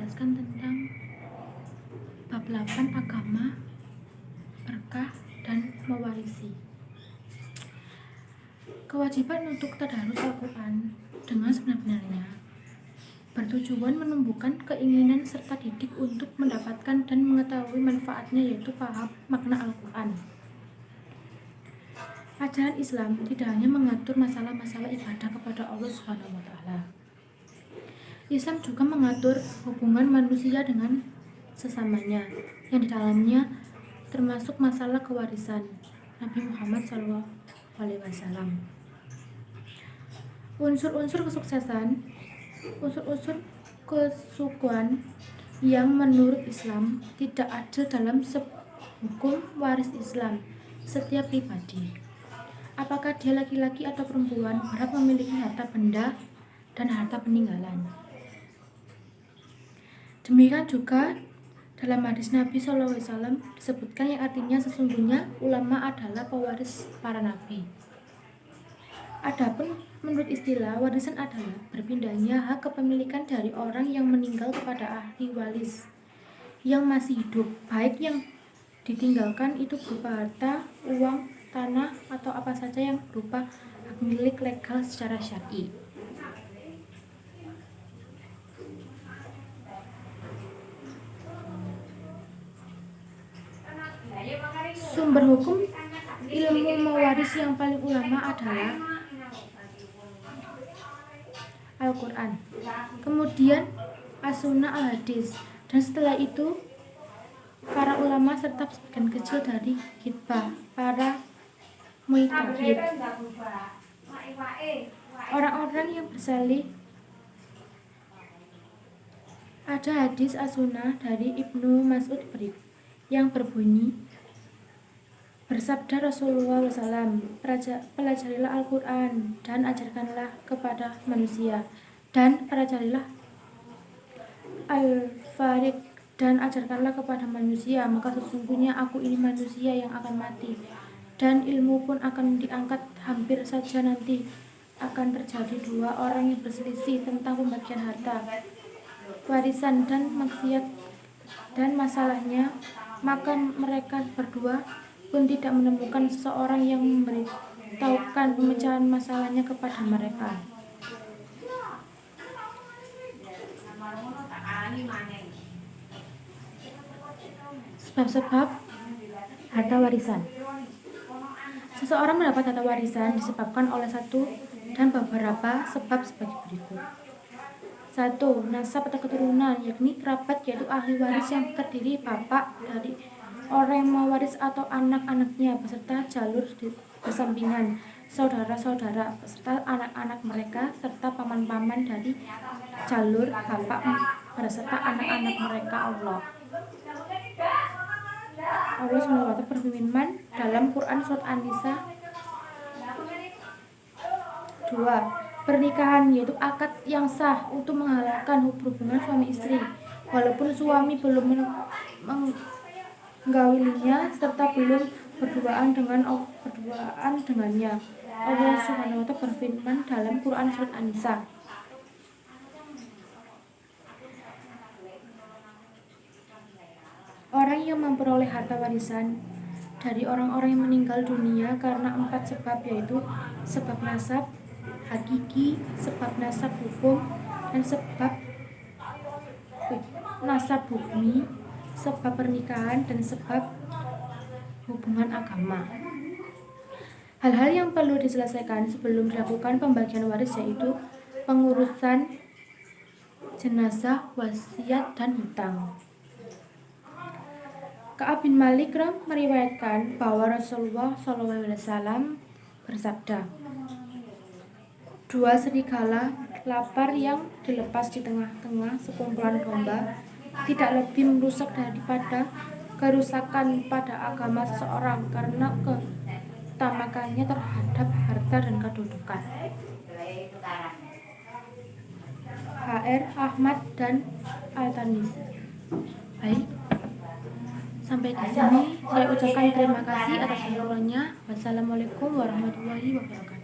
menjelaskan tentang bab 8 agama, berkah, dan mewarisi. Kewajiban untuk tadarus Al-Quran dengan sebenar-benarnya bertujuan menumbuhkan keinginan serta didik untuk mendapatkan dan mengetahui manfaatnya, yaitu paham makna Al-Quran. Ajaran Islam tidak hanya mengatur masalah-masalah ibadah kepada Allah SWT. Islam juga mengatur hubungan manusia dengan sesamanya, yang di dalamnya termasuk masalah kewarisan Nabi Muhammad SAW. Unsur-unsur kesuksesan, unsur-unsur kesukuan yang menurut Islam tidak adil dalam hukum waris Islam. Setiap pribadi, apakah dia laki-laki atau perempuan, berhak memiliki harta benda dan harta peninggalan. Demikian juga dalam hadis Nabi SAW disebutkan yang artinya sesungguhnya ulama adalah pewaris para nabi. Adapun menurut istilah, warisan adalah berpindahnya hak kepemilikan dari orang yang meninggal kepada ahli waris yang masih hidup, baik yang ditinggalkan itu berupa harta, uang, tanah, atau apa saja yang berupa hak milik legal secara syar'i. Sumber hukum ilmu mewaris yang paling ulama adalah Al-Quran, kemudian As-Sunnah Al-Hadis, dan setelah itu para ulama serta sebagian kecil dari khitbah para mujtahid, orang-orang yang bersalih. Ada hadis As-Sunnah dari Ibnu Mas'ud yang berbunyi, bersabda Rasulullah SAW, pelajarilah Al-Quran dan ajarkanlah kepada manusia, dan pelajarilah Al-Fariq dan ajarkanlah kepada manusia, maka sesungguhnya aku ini manusia yang akan mati, dan ilmu pun akan diangkat. Hampir saja nanti akan terjadi dua orang yang berselisih tentang pembagian harta, warisan, dan maksiat dan masalahnya, maka mereka berdua pun tidak menemukan seseorang yang memberitahukan pemecahan masalahnya kepada mereka. Sebab-sebab harta warisan. Seseorang mendapat harta warisan disebabkan oleh satu dan beberapa sebab sebagai berikut. 1. Nasab atau keturunan, yakni kerabat, yaitu ahli waris yang terdiri bapak dari orang yang mewaris atau anak-anaknya beserta jalur bersampingan, saudara-saudara beserta anak-anak mereka, serta paman-paman dari jalur bapak beserta anak-anak mereka. Allah SWT berfirman dalam Quran surat An-Nisa 2, pernikahan, yaitu akad yang sah untuk menghalalkan hubungan suami istri walaupun suami belum menggaulinya serta belum berduaan dengannya. Allah SWT berfirman dalam Quran surat An-Nisa 4, orang yang memperoleh harta warisan dari orang-orang yang meninggal dunia karena 4 sebab, yaitu sebab nasab hakiki, sebab nasab hukum, dan sebab nasab bumi, sebab pernikahan, dan sebab hubungan agama. Hal-hal yang perlu diselesaikan sebelum dilakukan pembagian waris yaitu pengurusan jenazah, wasiat, dan hutang. Ka'ab bin Malik meriwayatkan bahwa Rasulullah SAW bersabda, 2 serigala lapar yang dilepas di tengah-tengah sekumpulan domba tidak lebih merusak daripada kerusakan pada agama seseorang karena ketamakannya terhadap harta dan kedudukan. HR Ahmad dan Al-Tirmidzi. Baik, sampai di sini saya ucapkan terima kasih atas dukungannya. Wassalamualaikum warahmatullahi wabarakatuh.